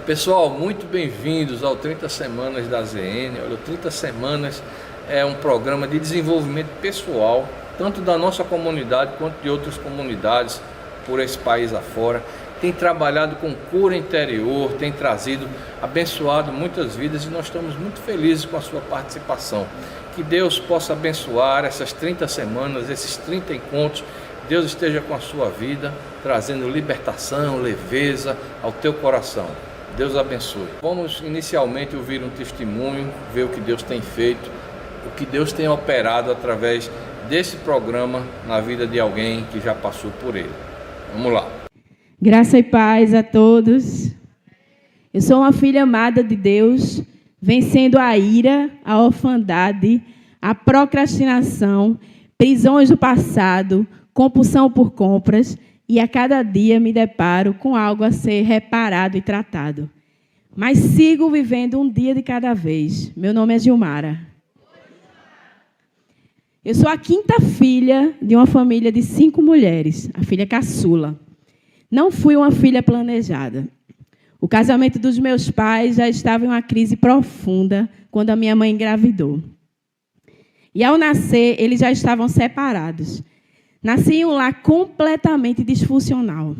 Pessoal, muito bem-vindos ao 30 Semanas da ZN. Olha, o 30 Semanas é um programa de desenvolvimento pessoal, tanto da nossa comunidade quanto de outras comunidades por esse país afora. Tem trabalhado com cura interior, tem abençoado muitas vidas e nós estamos muito felizes com a sua participação. Que Deus possa abençoar essas 30 semanas, esses 30 encontros. Deus esteja com a sua vida, trazendo libertação, leveza ao teu coração. Deus abençoe. Vamos inicialmente ouvir um testemunho, ver o que Deus tem feito, o que Deus tem operado através desse programa na vida de alguém que já passou por ele. Vamos lá. Graça e paz a todos. Eu sou uma filha amada de Deus, vencendo a ira, a orfandade, a procrastinação, prisões do passado, compulsão por compras, e a cada dia me deparo com algo a ser reparado e tratado. Mas sigo vivendo um dia de cada vez. Meu nome é Gilmara. Eu sou a quinta filha de uma família de 5 mulheres, a filha caçula. Não fui uma filha planejada. O casamento dos meus pais já estava em uma crise profunda quando a minha mãe engravidou. E, ao nascer, eles já estavam separados. Nasci em um lar completamente disfuncional.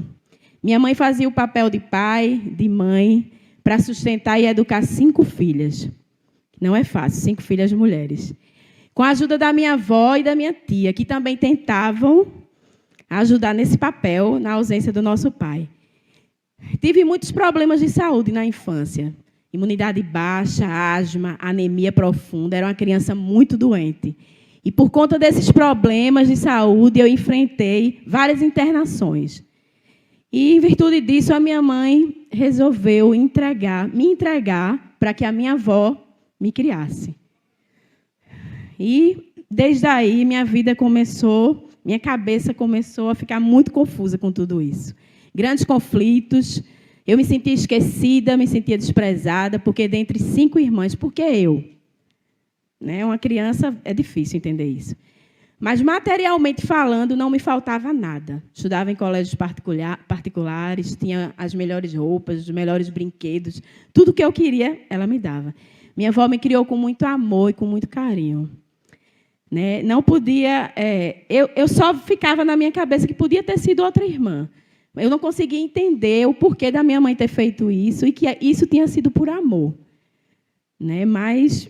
Minha mãe fazia o papel de pai, de mãe, para sustentar e educar 5 filhas. Não é fácil, 5 filhas mulheres. Com a ajuda da minha avó e da minha tia, que também tentavam ajudar nesse papel na ausência do nosso pai. Tive muitos problemas de saúde na infância. Imunidade baixa, asma, anemia profunda. Era uma criança muito doente. E, por conta desses problemas de saúde, eu enfrentei várias internações. E, em virtude disso, a minha mãe resolveu me entregar para que a minha avó me criasse. E, desde aí, minha cabeça começou a ficar muito confusa com tudo isso. Grandes conflitos, eu me sentia esquecida, me sentia desprezada, porque dentre 5 irmãs, por que eu? Uma criança, é difícil entender isso. Mas, materialmente falando, não me faltava nada. Estudava em colégios particulares, tinha as melhores roupas, os melhores brinquedos. Tudo que eu queria, ela me dava. Minha avó me criou com muito amor e com muito carinho. Não podia... Eu só ficava na minha cabeça que podia ter sido outra irmã. Eu não conseguia entender o porquê da minha mãe ter feito isso e que isso tinha sido por amor. Mas...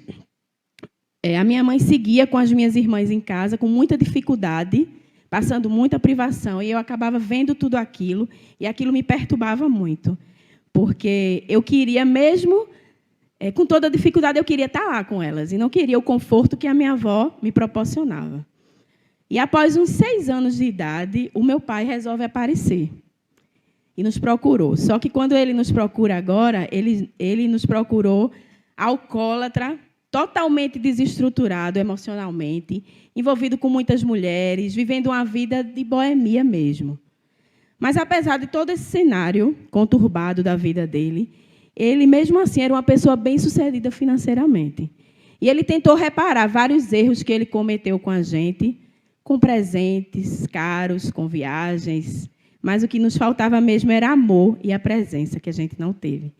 a minha mãe seguia com as minhas irmãs em casa, com muita dificuldade, passando muita privação, e eu acabava vendo tudo aquilo, e aquilo me perturbava muito, porque eu queria mesmo, com toda a dificuldade, eu queria estar lá com elas, e não queria o conforto que a minha avó me proporcionava. E, após uns 6 anos de idade, o meu pai resolve aparecer, e nos procurou. Só que, quando ele nos procura agora, ele nos procurou alcoólatra, totalmente desestruturado emocionalmente, envolvido com muitas mulheres, vivendo uma vida de boemia mesmo. Mas, apesar de todo esse cenário conturbado da vida dele, ele, mesmo assim, era uma pessoa bem-sucedida financeiramente. E ele tentou reparar vários erros que ele cometeu com a gente, com presentes caros, com viagens, mas o que nos faltava mesmo era amor e a presença, que a gente não teve.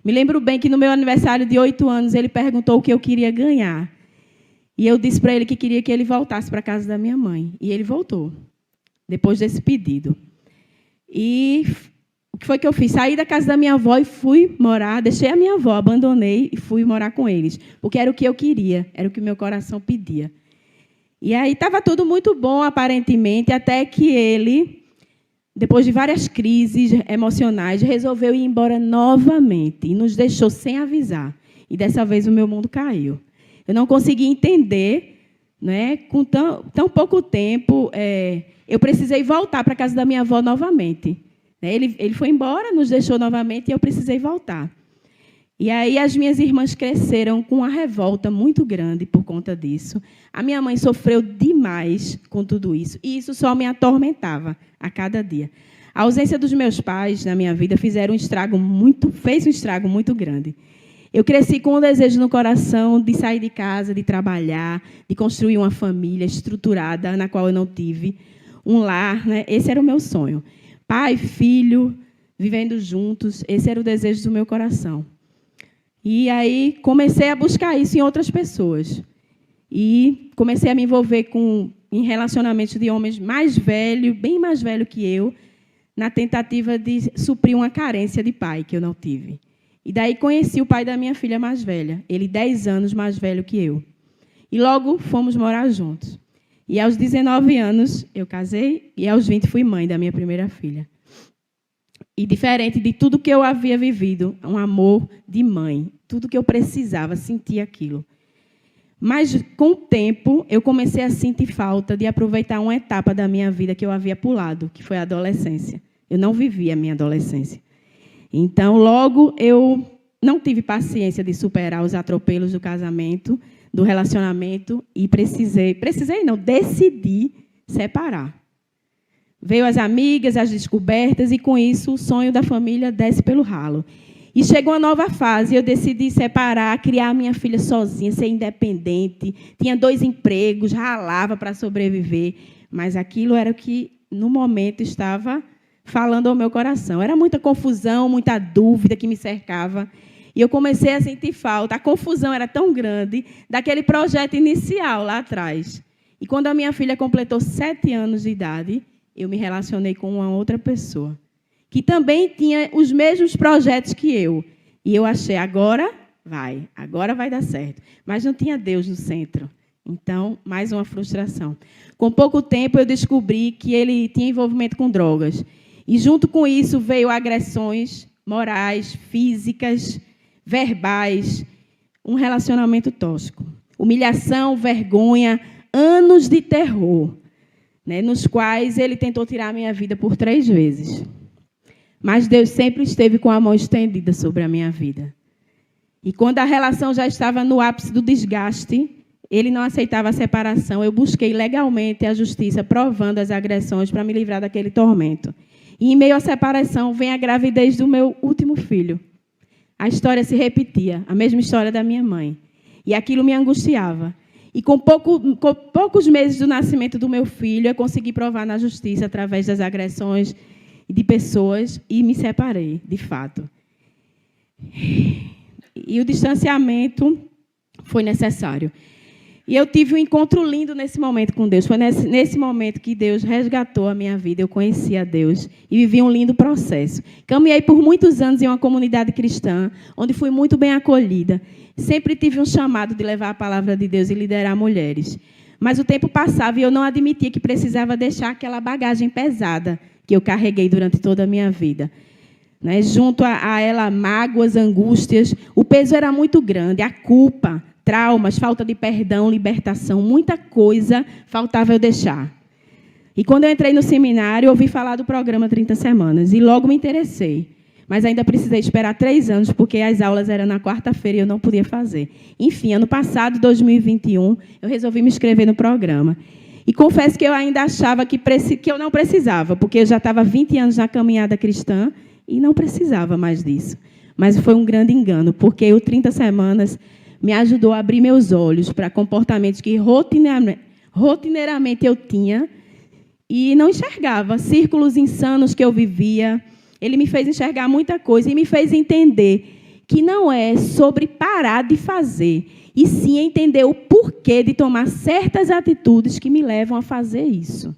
Me lembro bem que, no meu aniversário de 8 anos, ele perguntou o que eu queria ganhar. E eu disse para ele que queria que ele voltasse para a casa da minha mãe. E ele voltou, depois desse pedido. E o que foi que eu fiz? Saí da casa da minha avó e fui morar, deixei a minha avó, abandonei e fui morar com eles. Porque era o que eu queria, era o que o meu coração pedia. E aí estava tudo muito bom, aparentemente, até que ele... depois de várias crises emocionais, resolveu ir embora novamente e nos deixou sem avisar. E, dessa vez, o meu mundo caiu. Eu não consegui entender, com tão pouco tempo, eu precisei voltar para a casa da minha avó novamente. Ele foi embora, nos deixou novamente e eu precisei voltar. E aí as minhas irmãs cresceram com uma revolta muito grande por conta disso. A minha mãe sofreu demais com tudo isso, e isso só me atormentava a cada dia. A ausência dos meus pais na minha vida fez um estrago muito grande. Eu cresci com um desejo no coração de sair de casa, de trabalhar, de construir uma família estruturada, na qual eu não tive um lar. Esse era o meu sonho. Pai, filho, vivendo juntos. Esse era o desejo do meu coração. E aí comecei a buscar isso em outras pessoas. E comecei a me envolver em relacionamentos de homens mais velhos, bem mais velhos que eu, na tentativa de suprir uma carência de pai que eu não tive. E daí conheci o pai da minha filha mais velha, ele 10 anos mais velho que eu. E logo fomos morar juntos. E aos 19 anos eu casei e aos 20 fui mãe da minha primeira filha. E diferente de tudo que eu havia vivido, um amor de mãe, tudo que eu precisava, sentir aquilo. Mas, com o tempo, eu comecei a sentir falta de aproveitar uma etapa da minha vida que eu havia pulado, que foi a adolescência. Eu não vivi a minha adolescência. Então, logo, eu não tive paciência de superar os atropelos do casamento, do relacionamento, e decidi separar. Veio as amigas, as descobertas, e, com isso, o sonho da família desce pelo ralo. E chegou uma nova fase, eu decidi separar, criar a minha filha sozinha, ser independente. Tinha 2 empregos, ralava para sobreviver, mas aquilo era o que, no momento, estava falando ao meu coração. Era muita confusão, muita dúvida que me cercava. E eu comecei a sentir falta. A confusão era tão grande daquele projeto inicial lá atrás. E quando a minha filha completou 7 anos de idade, eu me relacionei com uma outra pessoa, que também tinha os mesmos projetos que eu. E eu achei, agora vai dar certo. Mas não tinha Deus no centro. Então, mais uma frustração. Com pouco tempo, eu descobri que ele tinha envolvimento com drogas. E, junto com isso, veio agressões morais, físicas, verbais, um relacionamento tóxico. Humilhação, vergonha, anos de terror, nos quais ele tentou tirar a minha vida por 3 vezes. Mas Deus sempre esteve com a mão estendida sobre a minha vida. E quando a relação já estava no ápice do desgaste, ele não aceitava a separação. Eu busquei legalmente a justiça, provando as agressões para me livrar daquele tormento. E, em meio à separação, vem a gravidez do meu último filho. A história se repetia, a mesma história da minha mãe. E aquilo me angustiava. E com poucos meses do nascimento do meu filho, eu consegui provar na justiça, através das agressões de pessoas, e me separei, de fato. E o distanciamento foi necessário. E eu tive um encontro lindo nesse momento com Deus. Foi nesse momento que Deus resgatou a minha vida. Eu conheci a Deus e vivi um lindo processo. Caminhei por muitos anos em uma comunidade cristã, onde fui muito bem acolhida. Sempre tive um chamado de levar a palavra de Deus e liderar mulheres. Mas o tempo passava e eu não admitia que precisava deixar aquela bagagem pesada que eu carreguei durante toda a minha vida. Junto a ela, mágoas, angústias. O peso era muito grande, a culpa, traumas, falta de perdão, libertação, muita coisa faltava eu deixar. E quando eu entrei no seminário, eu ouvi falar do programa 30 Semanas e logo me interessei. Mas ainda precisei esperar 3 anos, porque as aulas eram na quarta-feira e eu não podia fazer. Enfim, ano passado, 2021, eu resolvi me inscrever no programa. E confesso que eu ainda achava que eu não precisava, porque eu já estava 20 anos na caminhada cristã e não precisava mais disso. Mas foi um grande engano, porque o 30 Semanas me ajudou a abrir meus olhos para comportamentos que rotineiramente eu tinha e não enxergava, círculos insanos que eu vivia. Ele me fez enxergar muita coisa e me fez entender que não é sobre parar de fazer, e sim entender o porquê de tomar certas atitudes que me levam a fazer isso.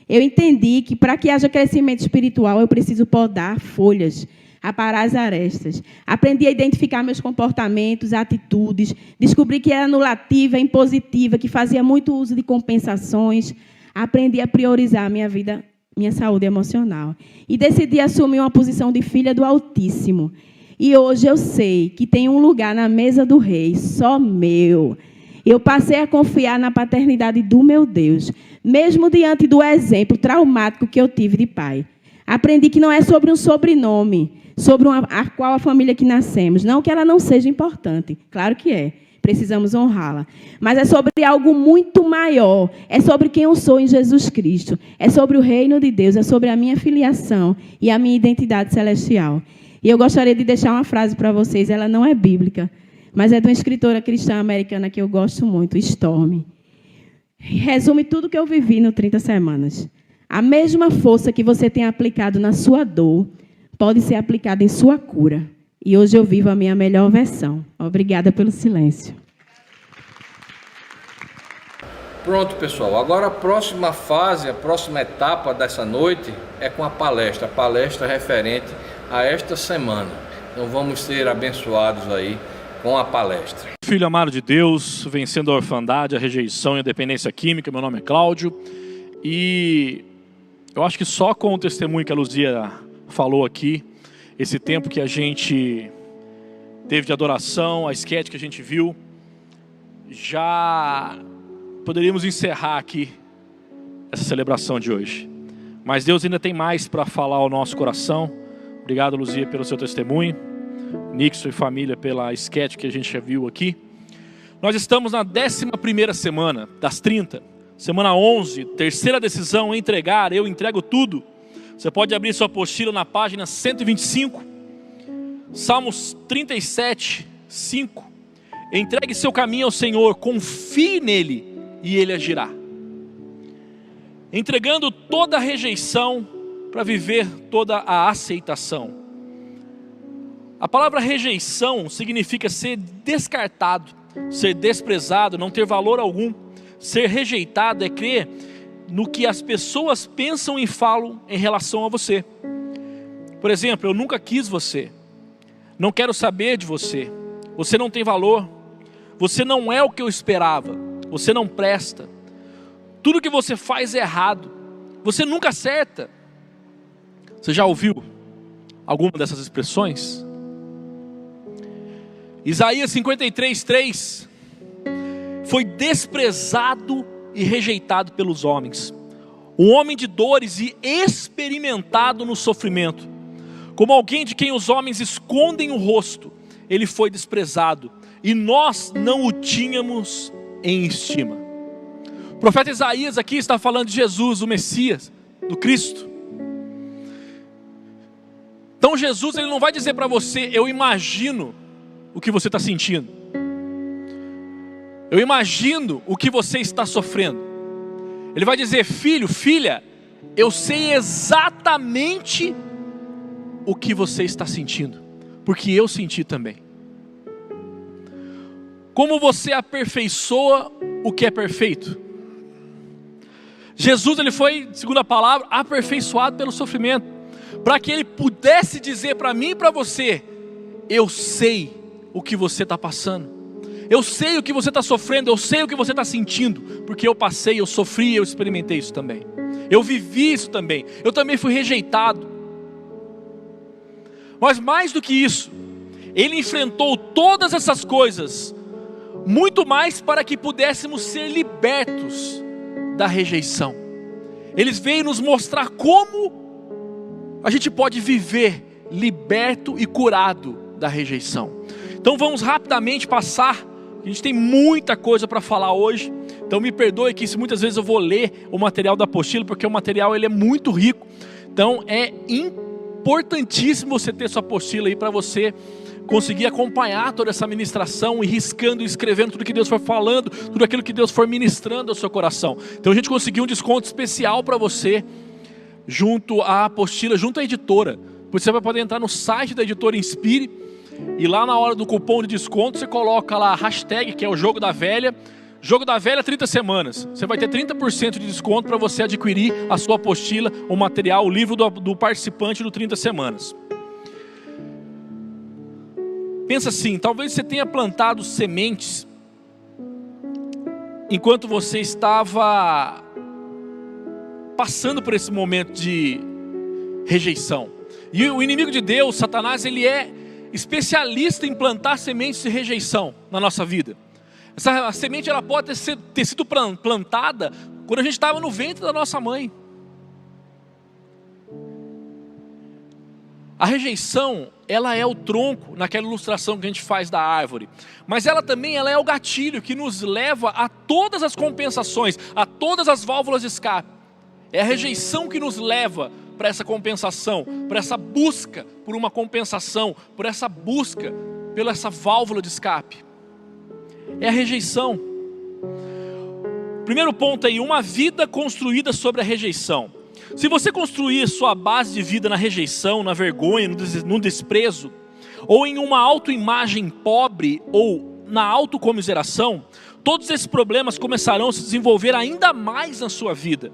Eu entendi que, para que haja crescimento espiritual, eu preciso podar folhas, aparar as arestas. Aprendi a identificar meus comportamentos, atitudes, descobri que era anulativa, impositiva, que fazia muito uso de compensações. Aprendi a priorizar a minha vida, minha saúde emocional. E decidi assumir uma posição de filha do Altíssimo. E hoje eu sei que tem um lugar na mesa do Rei, só meu. Eu passei a confiar na paternidade do meu Deus, mesmo diante do exemplo traumático que eu tive de pai. Aprendi que não é sobre um sobrenome, sobre qual a família que nascemos. Não que ela não seja importante, claro que é. Precisamos honrá-la. Mas é sobre algo muito maior. É sobre quem eu sou em Jesus Cristo. É sobre o reino de Deus. É sobre a minha filiação e a minha identidade celestial. E eu gostaria de deixar uma frase para vocês. Ela não é bíblica, mas é de uma escritora cristã americana que eu gosto muito, Storm. Resume tudo que eu vivi no 30 Semanas. A mesma força que você tem aplicado na sua dor pode ser aplicada em sua cura. E hoje eu vivo a minha melhor versão. Obrigada pelo silêncio. Pronto, pessoal. Agora a próxima fase, a próxima etapa dessa noite é com a palestra referente a esta semana. Então vamos ser abençoados aí com a palestra. Filho amado de Deus, vencendo a orfandade, a rejeição e a dependência química. Meu nome é Cláudio e eu acho que só com o testemunho que a Luzia falou aqui, esse tempo que a gente teve de adoração, a esquete que a gente viu, já poderíamos encerrar aqui essa celebração de hoje. Mas Deus ainda tem mais para falar ao nosso coração. Obrigado, Luzia, pelo seu testemunho. Nixon e família pela esquete que a gente já viu aqui. Nós estamos na 11ª semana das 30. Semana 11, terceira decisão, entregar. Eu entrego tudo. Você pode abrir sua apostila na página 125. Salmos 37, 5. Entregue seu caminho ao Senhor, confie nele e ele agirá. Entregando toda a rejeição para viver toda a aceitação. A palavra rejeição significa ser descartado, ser desprezado, não ter valor algum. Ser rejeitado é crer no que as pessoas pensam e falam em relação a você. Por exemplo, eu nunca quis você, não quero saber de você, você não tem valor, você não é o que eu esperava, você não presta, tudo que você faz é errado, você nunca acerta. Você já ouviu alguma dessas expressões? Isaías 53:3 foi desprezado e rejeitado pelos homens, um homem de dores e experimentado no sofrimento, como alguém de quem os homens escondem o rosto. Ele foi desprezado e nós não o tínhamos em estima. O profeta Isaías aqui está falando de Jesus, o Messias, do Cristo. Então Jesus, ele não vai dizer para você: eu imagino o que você está sentindo, eu imagino o que você está sofrendo. Ele vai dizer: filho, filha, eu sei exatamente o que você está sentindo, porque eu senti também. Como você aperfeiçoa o que é perfeito? Jesus, ele foi, segundo a palavra, aperfeiçoado pelo sofrimento, para que ele pudesse dizer para mim e para você: eu sei o que você está passando, eu sei o que você está sofrendo, eu sei o que você está sentindo, porque eu passei, eu sofri, eu experimentei isso também, eu vivi isso também, eu também fui rejeitado. Mas mais do que isso, ele enfrentou todas essas coisas, muito mais para que pudéssemos ser libertos da rejeição. Ele veio nos mostrar como a gente pode viver liberto e curado da rejeição. Então vamos rapidamente passar, a gente tem muita coisa para falar hoje, então me perdoe que se muitas vezes eu vou ler o material da apostila, porque o material ele é muito rico, então é importantíssimo você ter sua apostila aí para você conseguir acompanhar toda essa ministração e riscando e escrevendo tudo que Deus for falando, tudo aquilo que Deus for ministrando ao seu coração. Então a gente conseguiu um desconto especial para você, junto à apostila, junto à editora. Você vai poder entrar no site da editora Inspire, e lá na hora do cupom de desconto, você coloca lá a hashtag, que é o Jogo da Velha, 30 semanas. Você vai ter 30% de desconto para você adquirir a sua apostila, o material, o livro do participante do 30 semanas. Pensa assim, talvez você tenha plantado sementes enquanto você estava passando por esse momento de rejeição. E o inimigo de Deus, Satanás, ele é especialista em plantar sementes de rejeição na nossa vida. Essa semente ela pode ter sido plantada quando a gente estava no ventre da nossa mãe. A rejeição, ela é o tronco, naquela ilustração que a gente faz da árvore. Mas ela também é o gatilho que nos leva a todas as compensações, a todas as válvulas de escape. É a rejeição que nos leva para essa compensação, para essa busca por uma compensação, por essa busca pela essa válvula de escape. É a rejeição. Primeiro ponto aí, uma vida construída sobre a rejeição. Se você construir sua base de vida na rejeição, na vergonha, no desprezo, ou em uma autoimagem pobre, ou na autocomiseração, todos esses problemas começarão a se desenvolver ainda mais na sua vida.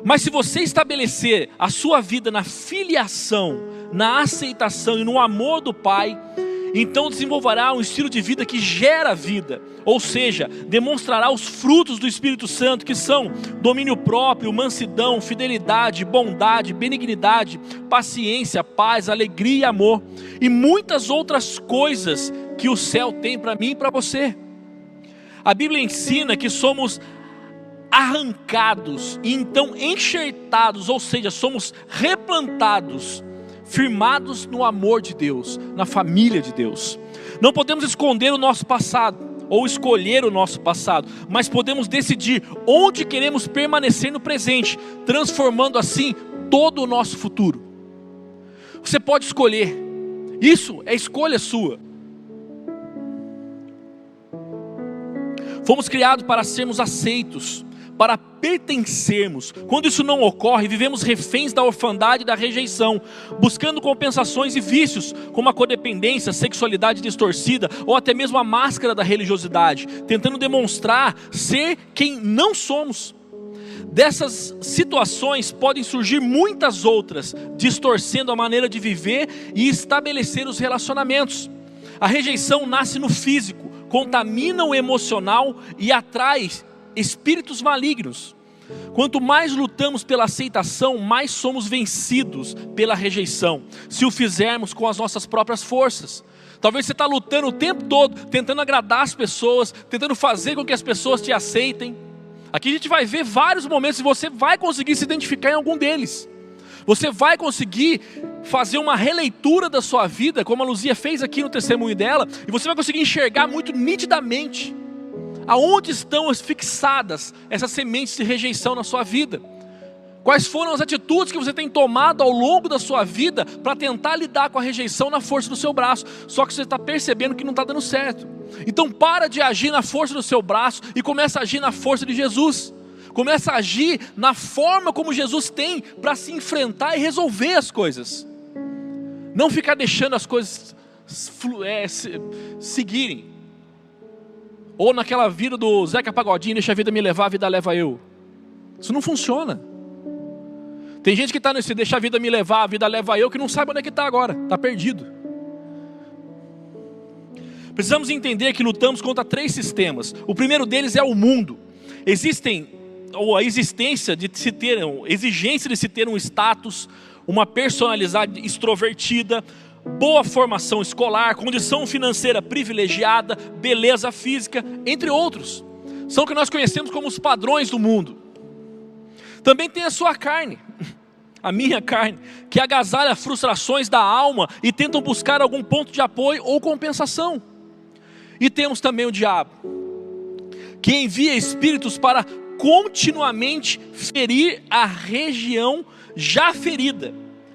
Mas se você estabelecer a sua vida na filiação, na aceitação e no amor do Pai, então desenvolverá um estilo de vida que gera vida, ou seja, demonstrará os frutos do Espírito Santo, que são domínio próprio, mansidão, fidelidade, bondade, benignidade, paciência, paz, alegria e amor, e muitas outras coisas que o céu tem para mim e para você. A Bíblia ensina que somos arrancados e então enxertados, ou seja, somos replantados, firmados no amor de Deus, na família de Deus. Não podemos esconder o nosso passado ou escolher o nosso passado, mas podemos decidir onde queremos permanecer no presente, transformando assim todo o nosso futuro. Você pode escolher, isso é escolha sua. Fomos criados para sermos aceitos, para pertencermos. Quando isso não ocorre, vivemos reféns da orfandade e da rejeição, buscando compensações e vícios, como a codependência, sexualidade distorcida, ou até mesmo a máscara da religiosidade, tentando demonstrar ser quem não somos. Dessas situações podem surgir muitas outras, distorcendo a maneira de viver e estabelecer os relacionamentos. A rejeição nasce no físico, contamina o emocional e atrai espíritos malignos. Quanto mais lutamos pela aceitação, mais somos vencidos pela rejeição, se o fizermos com as nossas próprias forças. Talvez você está lutando o tempo todo, tentando agradar as pessoas, tentando fazer com que as pessoas te aceitem. Aqui a gente vai ver vários momentos e você vai conseguir se identificar em algum deles. Você vai conseguir fazer uma releitura da sua vida, como a Luzia fez aqui no testemunho dela, e você vai conseguir enxergar muito nitidamente aonde estão fixadas essas sementes de rejeição na sua vida. Quais foram as atitudes que você tem tomado ao longo da sua vida para tentar lidar com a rejeição na força do seu braço, só que você está percebendo que não está dando certo. Então para de agir na força do seu braço e começa a agir na força de Jesus. Começa a agir na forma como Jesus tem para se enfrentar e resolver as coisas. Não ficar deixando as coisas seguirem. Ou naquela vida do Zeca Pagodinho, deixa a vida me levar, a vida leva eu. Isso não funciona. Tem gente que está nesse deixa a vida me levar, a vida leva eu, que não sabe onde é que está agora, está perdido. Precisamos entender que lutamos contra 3 sistemas. O primeiro deles é o mundo. A exigência de se ter um status, uma personalidade extrovertida, boa formação escolar, condição financeira privilegiada, beleza física, entre outros. São o que nós conhecemos como os padrões do mundo. Também tem a sua carne, a minha carne, que agasalha frustrações da alma e tentam buscar algum ponto de apoio ou compensação. E temos também o diabo, que envia espíritos para continuamente ferir a região já ferida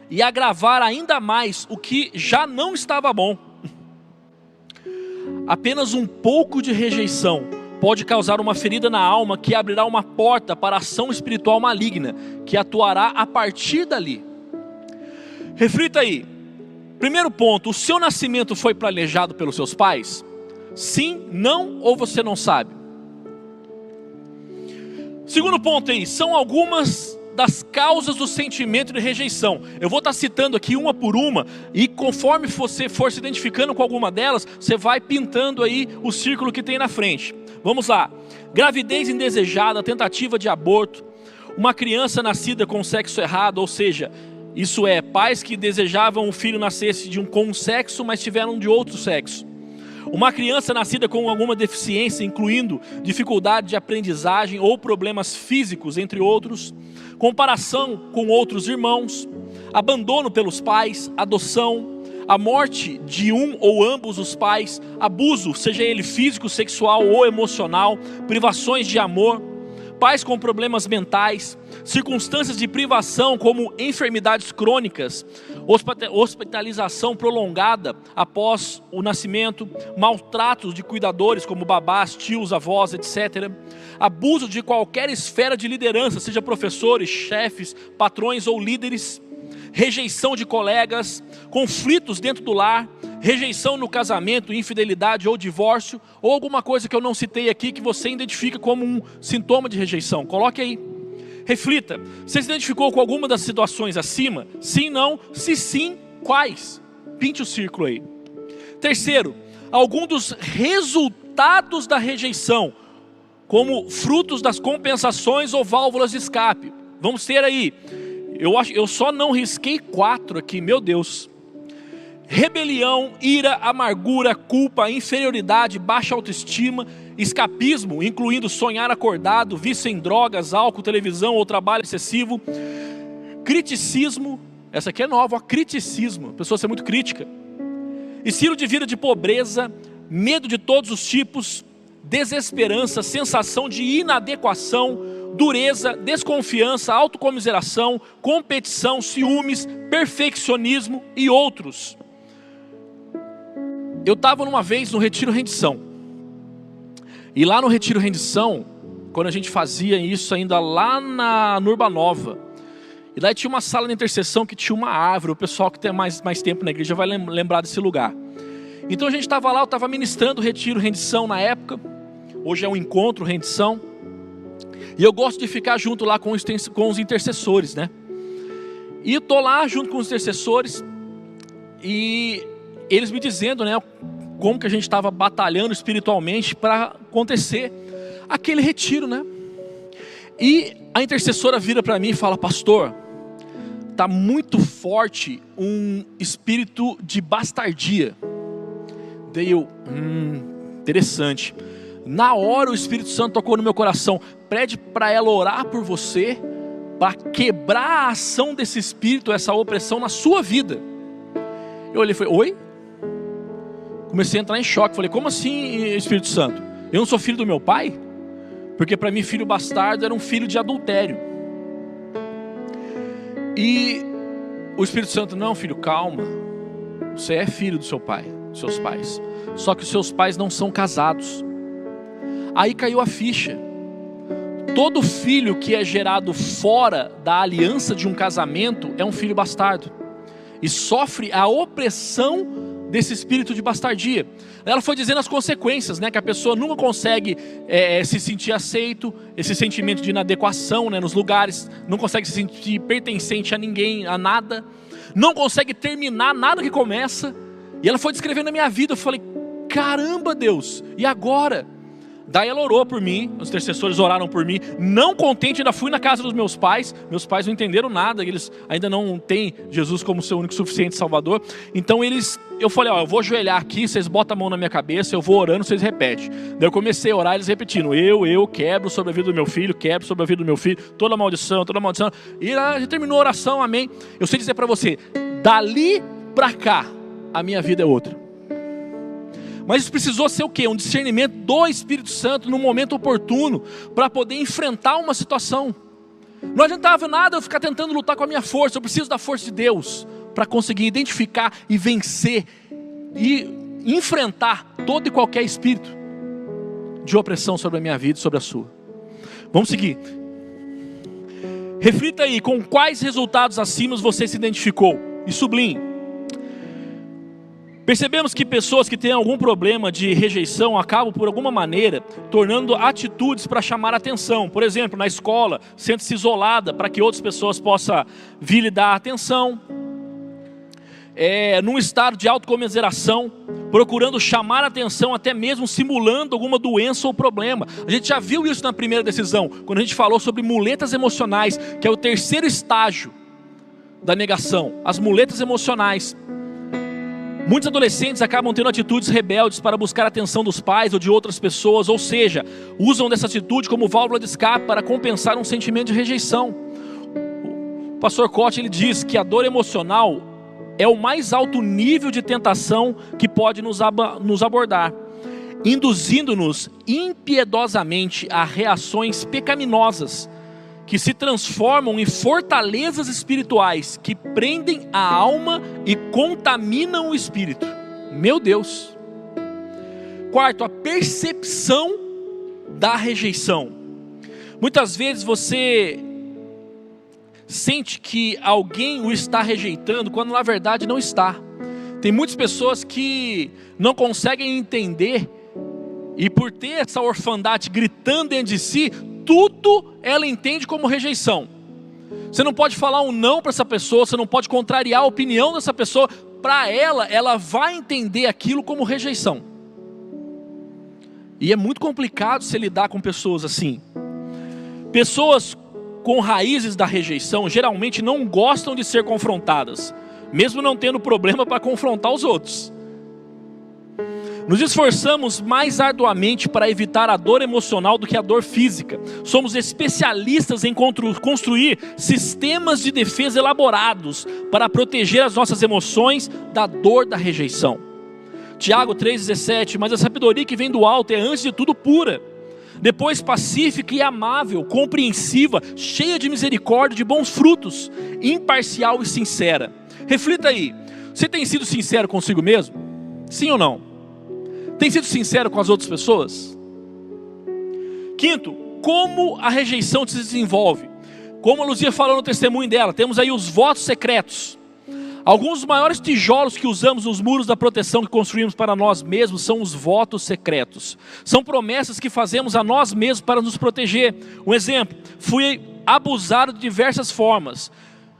e agravar ainda mais o que já não estava bom. Apenas um pouco de rejeição pode causar uma ferida na alma que abrirá uma porta para a ação espiritual maligna, que atuará a partir dali. Reflita aí. Primeiro ponto, o seu nascimento foi planejado pelos seus pais? Sim, não ou você não sabe? Segundo ponto aí, são algumas das causas do sentimento de rejeição. Eu vou estar citando aqui uma por uma, e conforme você for se identificando com alguma delas, você vai pintando aí o círculo que tem na frente. Vamos lá. Gravidez indesejada, tentativa de aborto, uma criança nascida com sexo errado, ou seja, isso é, pais que desejavam um filho nascesse com um sexo, mas tiveram de outro sexo. Uma criança nascida com alguma deficiência, incluindo dificuldade de aprendizagem ou problemas físicos, entre outros, comparação com outros irmãos, abandono pelos pais, adoção, a morte de um ou ambos os pais, abuso, seja ele físico, sexual ou emocional, privações de amor, pais com problemas mentais, circunstâncias de privação como enfermidades crônicas, hospitalização prolongada após o nascimento, maltratos de cuidadores como babás, tios, avós, etc. Abuso de qualquer esfera de liderança, seja professores, chefes, patrões ou líderes. Rejeição de colegas, conflitos dentro do lar, rejeição no casamento, infidelidade ou divórcio, ou alguma coisa que eu não citei aqui que você identifica como um sintoma de rejeição. Coloque aí. Reflita, você se identificou com alguma das situações acima? Sim, não? Se sim, quais? Pinte o círculo aí. Terceiro, algum dos resultados da rejeição, como frutos das compensações ou válvulas de escape. Vamos ter aí, eu só não risquei 4 aqui, meu Deus. Rebelião, ira, amargura, culpa, inferioridade, baixa autoestima, escapismo, incluindo sonhar acordado, vício em drogas, álcool, televisão ou trabalho excessivo, criticismo, essa aqui é nova, ó, criticismo, a pessoa ser muito crítica, estilo de vida de pobreza, medo de todos os tipos, desesperança, sensação de inadequação, dureza, desconfiança, autocomiseração, competição, ciúmes, perfeccionismo e outros. Eu estava uma vez no Retiro Rendição. E lá no Retiro Rendição, quando a gente fazia isso ainda lá no Urbanova, e lá tinha uma sala de intercessão que tinha uma árvore, o pessoal que tem mais tempo na igreja vai lembrar desse lugar. Então a gente estava lá, eu estava ministrando o Retiro Rendição na época, hoje é um encontro Rendição, e eu gosto de ficar junto lá com os intercessores, né? E eu estou lá junto com os intercessores, e eles me dizendo, né, como que a gente estava batalhando espiritualmente para acontecer aquele retiro, né? E a intercessora vira para mim e fala: pastor, está muito forte um espírito de bastardia. Daí eu, interessante. Na hora o Espírito Santo tocou no meu coração: pede para ela orar por você, para quebrar a ação desse espírito, essa opressão na sua vida. Eu olhei e falei: oi? Comecei a entrar em choque, falei: como assim, Espírito Santo? Eu não sou filho do meu pai? Porque para mim filho bastardo era um filho de adultério. E o Espírito Santo: não, filho, calma, você é filho do seu pai, dos seus pais, só que os seus pais não são casados. Aí caiu a ficha. Todo filho que é gerado fora da aliança de um casamento é um filho bastardo, e sofre a opressão desse espírito de bastardia. Ela foi dizendo as consequências, né? Que a pessoa nunca consegue se sentir aceito, esse sentimento de inadequação, né, nos lugares, não consegue se sentir pertencente a ninguém, a nada, não consegue terminar nada que começa. E ela foi descrevendo a minha vida. Eu falei: caramba, Deus, e agora? Daí ela orou por mim, os intercessores oraram por mim. Não contente, ainda fui na casa dos meus pais. Meus pais não entenderam nada, eles ainda não têm Jesus como seu único suficiente Salvador. Então eu falei: ó, eu vou ajoelhar aqui, vocês botam a mão na minha cabeça, eu vou orando, vocês repetem. Daí eu comecei a orar, eles repetindo: eu quebro sobre a vida do meu filho, quebro sobre a vida do meu filho, toda maldição. E a gente terminou a oração, amém. Eu sei dizer para você, dali para cá, a minha vida é outra. Mas isso precisou ser o quê? Um discernimento do Espírito Santo no momento oportuno, para poder enfrentar uma situação. Não adiantava nada eu ficar tentando lutar com a minha força. Eu preciso da força de Deus para conseguir identificar e vencer e enfrentar todo e qualquer espírito de opressão sobre a minha vida e sobre a sua. Vamos seguir. Reflita aí, com quais resultados acima você se identificou, e sublinhe. Percebemos que pessoas que têm algum problema de rejeição acabam, por alguma maneira, tornando atitudes para chamar a atenção. Por exemplo, na escola, sente-se isolada para que outras pessoas possam vir lhe dar atenção. Num estado de autocomiseração, procurando chamar a atenção, até mesmo simulando alguma doença ou problema. A gente já viu isso na primeira decisão, quando a gente falou sobre muletas emocionais, que é o terceiro estágio da negação, as muletas emocionais. Muitos adolescentes acabam tendo atitudes rebeldes para buscar a atenção dos pais ou de outras pessoas, ou seja, usam dessa atitude como válvula de escape para compensar um sentimento de rejeição. O pastor Cote, ele diz que a dor emocional é o mais alto nível de tentação que pode nos abordar, induzindo-nos impiedosamente a reações pecaminosas que se transformam em fortalezas espirituais que prendem a alma e contaminam o espírito. Meu Deus. Quarto, a percepção da rejeição. Muitas vezes você sente que alguém o está rejeitando, quando na verdade não está. Tem muitas pessoas que não conseguem entender, e por ter essa orfandade gritando dentro de si, tudo ela entende como rejeição. Você não pode falar um não para essa pessoa, você não pode contrariar a opinião dessa pessoa. Para ela vai entender aquilo como rejeição. E é muito complicado se lidar com pessoas assim. Pessoas com raízes da rejeição geralmente não gostam de ser confrontadas, mesmo não tendo problema para confrontar os outros. Nos esforçamos mais arduamente para evitar a dor emocional do que a dor física. Somos especialistas em construir sistemas de defesa elaborados para proteger as nossas emoções da dor da rejeição. Tiago 3,17, mas a sabedoria que vem do alto é antes de tudo pura, depois pacífica e amável, compreensiva, cheia de misericórdia, de bons frutos, imparcial e sincera. Reflita aí, você tem sido sincero consigo mesmo? Sim ou não? Tem sido sincero com as outras pessoas? Quinto, como a rejeição se desenvolve? Como a Luzia falou no testemunho dela, temos aí os votos secretos. Alguns dos maiores tijolos que usamos nos muros da proteção que construímos para nós mesmos são os votos secretos. São promessas que fazemos a nós mesmos para nos proteger. Um exemplo, fui abusado de diversas formas.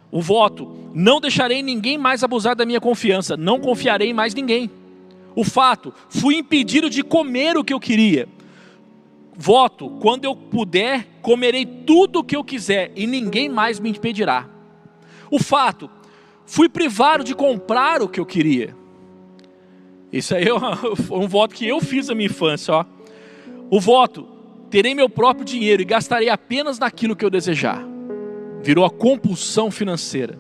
O voto, não deixarei ninguém mais abusar da minha confiança, não confiarei em mais ninguém. O fato, fui impedido de comer o que eu queria. Voto, quando eu puder, comerei tudo o que eu quiser e ninguém mais me impedirá. O fato, fui privado de comprar o que eu queria. Isso aí é um voto que eu fiz na minha infância. Ó. O voto, terei meu próprio dinheiro e gastarei apenas naquilo que eu desejar. Virou a compulsão financeira.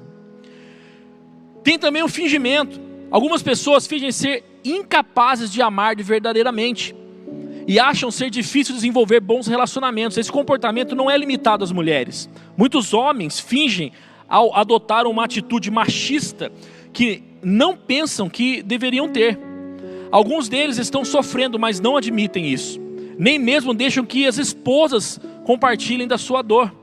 Tem também o fingimento. Algumas pessoas fingem ser incapazes de amar verdadeiramente e acham ser difícil desenvolver bons relacionamentos. Esse comportamento não é limitado às mulheres. Muitos homens fingem ao adotar uma atitude machista que não pensam que deveriam ter. Alguns deles estão sofrendo, mas não admitem isso. Nem mesmo deixam que as esposas compartilhem da sua dor.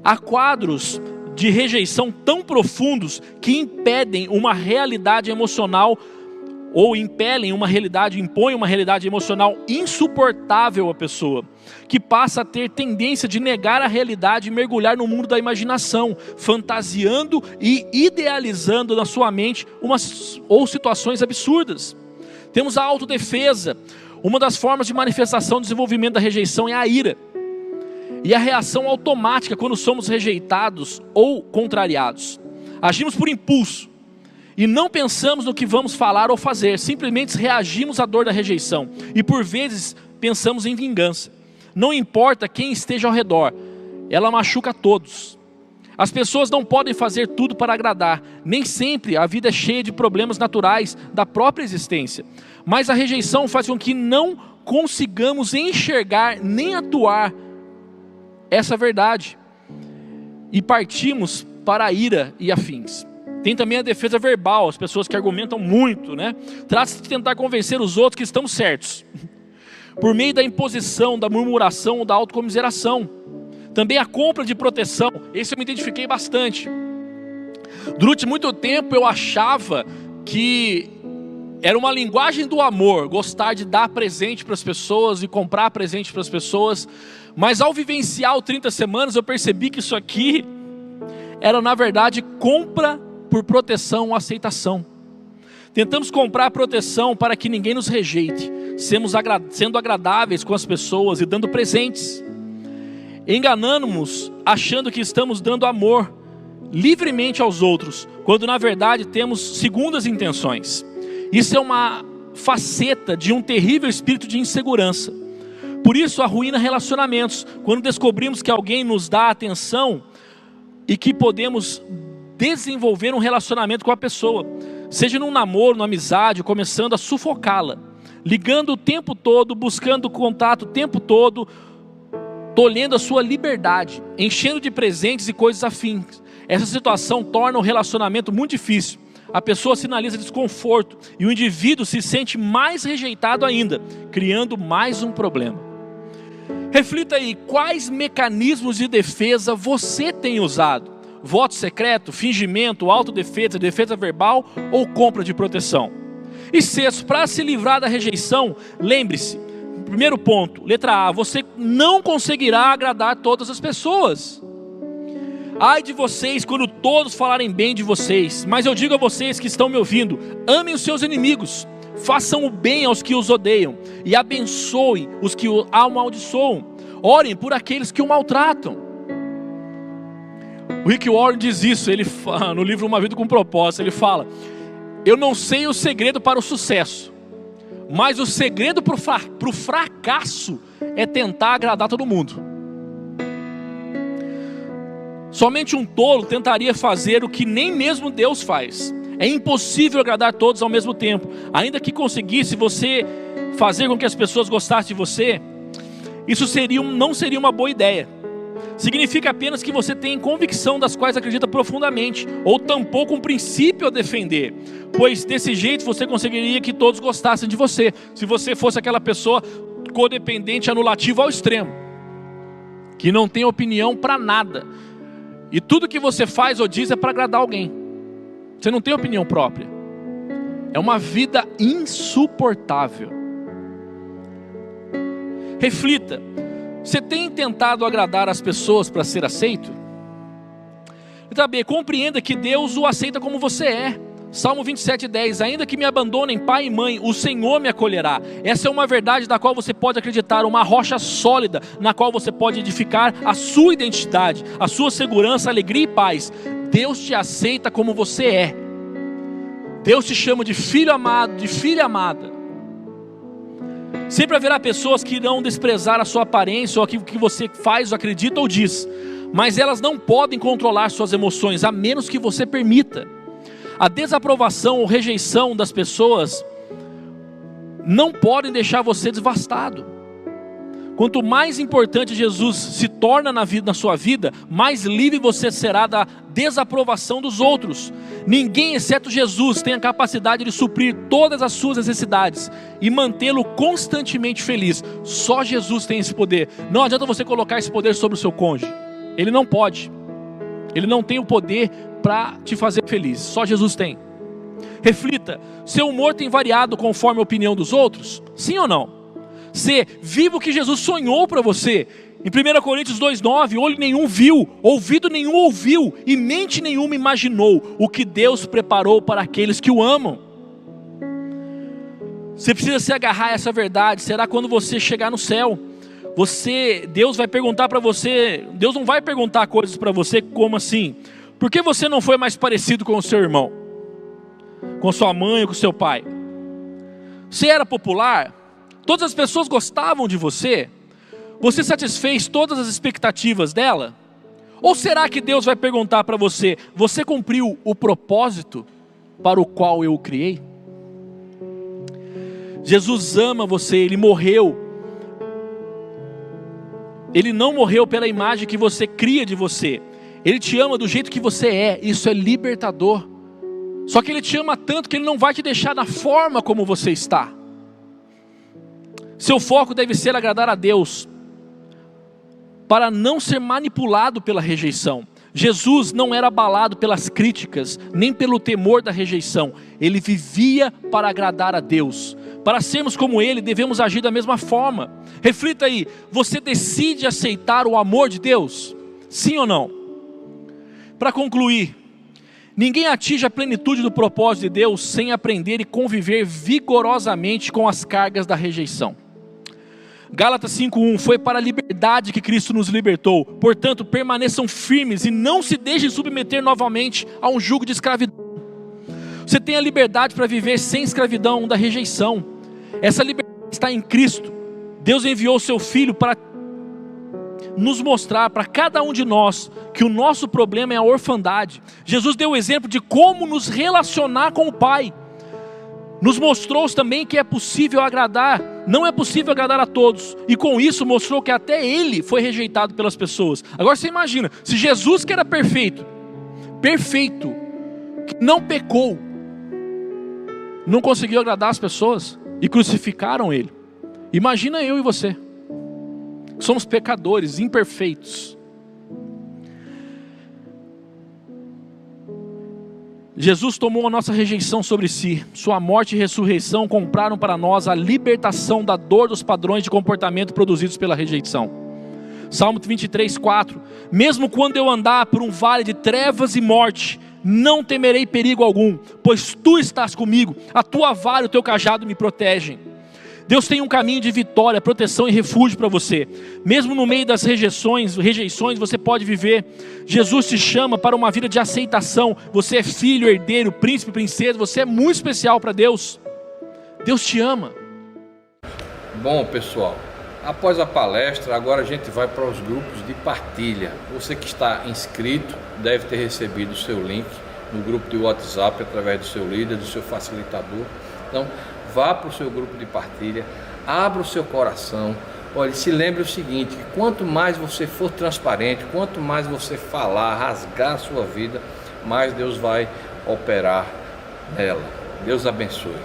Há quadros de rejeição tão profundos que impedem uma realidade emocional ou impõem uma realidade emocional insuportável à pessoa, que passa a ter tendência de negar a realidade e mergulhar no mundo da imaginação, fantasiando e idealizando na sua mente ou situações absurdas. Temos a autodefesa. Uma das formas de manifestação do desenvolvimento da rejeição é a ira. E a reação automática quando somos rejeitados ou contrariados. Agimos por impulso e não pensamos no que vamos falar ou fazer, simplesmente reagimos à dor da rejeição e por vezes pensamos em vingança. Não importa quem esteja ao redor, ela machuca a todos. As pessoas não podem fazer tudo para agradar, nem sempre a vida é cheia de problemas naturais da própria existência, mas a rejeição faz com que não consigamos enxergar nem atuar essa verdade e partimos para a ira e afins. Tem também a defesa verbal, as pessoas que argumentam muito, né? Trata-se de tentar convencer os outros que estamos certos, por meio da imposição, da murmuração ou da autocomiseração. Também a compra de proteção, esse eu me identifiquei bastante. Durante muito tempo eu achava que era uma linguagem do amor, gostar de dar presente para as pessoas e comprar presente para as pessoas. Mas ao vivenciar o 30 semanas eu percebi que isso aqui era na verdade compra por proteção ou aceitação. Tentamos comprar proteção para que ninguém nos rejeite, sendo agradáveis com as pessoas e dando presentes. Enganamos-nos achando que estamos dando amor livremente aos outros, quando na verdade temos segundas intenções. Isso é uma faceta de um terrível espírito de insegurança. Por isso arruína relacionamentos, quando descobrimos que alguém nos dá atenção e que podemos desenvolver um relacionamento com a pessoa, seja num namoro, numa amizade, começando a sufocá-la, ligando o tempo todo, buscando contato o tempo todo, tolhendo a sua liberdade, enchendo de presentes e coisas afins. Essa situação torna o relacionamento muito difícil. A pessoa sinaliza desconforto e o indivíduo se sente mais rejeitado ainda, criando mais um problema. Reflita aí, quais mecanismos de defesa você tem usado? Voto secreto, fingimento, autodefesa, defesa verbal ou compra de proteção? E sexto, para se livrar da rejeição, lembre-se, primeiro ponto, letra A, você não conseguirá agradar todas as pessoas. Ai de vocês quando todos falarem bem de vocês, mas eu digo a vocês que estão me ouvindo, amem os seus inimigos, façam o bem aos que os odeiam e abençoem os que o amaldiçoam, orem por aqueles que o maltratam. O Rick Warren diz isso, ele fala, no livro Uma Vida com Propósito, ele fala: eu não sei o segredo para o sucesso, mas o segredo para o fracasso é tentar agradar todo mundo. Somente um tolo tentaria fazer o que nem mesmo Deus faz. É impossível agradar todos ao mesmo tempo. Ainda que conseguisse você fazer com que as pessoas gostassem de você, isso não seria uma boa ideia. Significa apenas que você tem convicção das quais acredita profundamente, ou tampouco um princípio a defender, pois desse jeito você conseguiria que todos gostassem de você, se você fosse aquela pessoa codependente anulativa ao extremo, que não tem opinião para nada, e tudo que você faz ou diz é para agradar alguém. Você não tem opinião própria. É uma vida insuportável. Reflita. Você tem tentado agradar as pessoas para ser aceito? Letra B, compreenda que Deus o aceita como você é. Salmo 27:10, ainda que me abandonem pai e mãe, o Senhor me acolherá. Essa é uma verdade da qual você pode acreditar, uma rocha sólida, na qual você pode edificar a sua identidade, a sua segurança, alegria e paz. Deus te aceita como você é. Deus te chama de filho amado, de filha amada. Sempre haverá pessoas que irão desprezar a sua aparência ou aquilo que você faz, ou acredita ou diz, mas elas não podem controlar suas emoções, a menos que você permita. A desaprovação ou rejeição das pessoas não podem deixar você devastado. Quanto mais importante Jesus se torna na sua vida, mais livre você será da desaprovação dos outros. Ninguém, exceto Jesus, tem a capacidade de suprir todas as suas necessidades e mantê-lo constantemente feliz. Só Jesus tem esse poder. Não adianta você colocar esse poder sobre o seu cônjuge. Ele não pode. Ele não tem o poder para te fazer feliz. Só Jesus tem. Reflita, seu humor tem variado conforme a opinião dos outros? Sim ou não? C, viva o que Jesus sonhou para você. Em 1 Coríntios 2:9, olho nenhum viu, ouvido nenhum ouviu e mente nenhuma imaginou o que Deus preparou para aqueles que o amam. Você precisa se agarrar a essa verdade. Será quando você chegar no céu, Deus vai perguntar para você, Deus não vai perguntar coisas para você como assim: por que você não foi mais parecido com o seu irmão? Com sua mãe ou com seu pai? Você era popular? Todas as pessoas gostavam de você? Você satisfez todas as expectativas dela? Ou será que Deus vai perguntar para você: você cumpriu o propósito para o qual eu o criei? Jesus ama você, Ele morreu. Ele não morreu pela imagem que você cria de você. Ele te ama do jeito que você é. Isso é libertador. Só que Ele te ama tanto que Ele não vai te deixar da forma como você está. Seu foco deve ser agradar a Deus, para não ser manipulado pela rejeição. Jesus não era abalado pelas críticas, nem pelo temor da rejeição. Ele vivia para agradar a Deus. Para sermos como Ele, devemos agir da mesma forma. Reflita aí, você decide aceitar o amor de Deus? Sim ou não? Para concluir, ninguém atinge a plenitude do propósito de Deus sem aprender e conviver vigorosamente com as cargas da rejeição. Gálatas 5:1, foi para a liberdade que Cristo nos libertou. Portanto, permaneçam firmes e não se deixem submeter novamente a um jugo de escravidão. Você tem a liberdade para viver sem escravidão da rejeição. Essa liberdade está em Cristo. Deus enviou o seu Filho para nos mostrar, para cada um de nós, que o nosso problema é a orfandade. Jesus deu o exemplo de como nos relacionar com o Pai. Nos mostrou também que é possível agradar Não é possível agradar a todos. E com isso mostrou que até ele foi rejeitado pelas pessoas. Agora você imagina, se Jesus, que era perfeito, que não pecou, não conseguiu agradar as pessoas e crucificaram ele. Imagina eu e você. Somos pecadores, imperfeitos. Jesus tomou a nossa rejeição sobre si. Sua morte e ressurreição compraram para nós a libertação da dor dos padrões de comportamento produzidos pela rejeição. Salmo 23, 4. Mesmo quando eu andar por um vale de trevas e morte, não temerei perigo algum, pois tu estás comigo, a tua vara e o teu cajado me protegem. Deus tem um caminho de vitória, proteção e refúgio para você. Mesmo no meio das rejeições, você pode viver. Jesus te chama para uma vida de aceitação. Você é filho, herdeiro, príncipe, princesa. Você é muito especial para Deus. Deus te ama. Bom, pessoal, após a palestra, agora a gente vai para os grupos de partilha. Você que está inscrito deve ter recebido o seu link no grupo de WhatsApp através do seu líder, do seu facilitador. Então, vá para o seu grupo de partilha, abra o seu coração. Olha, se lembre o seguinte, que quanto mais você for transparente, quanto mais você falar, rasgar a sua vida, mais Deus vai operar nela. Deus abençoe.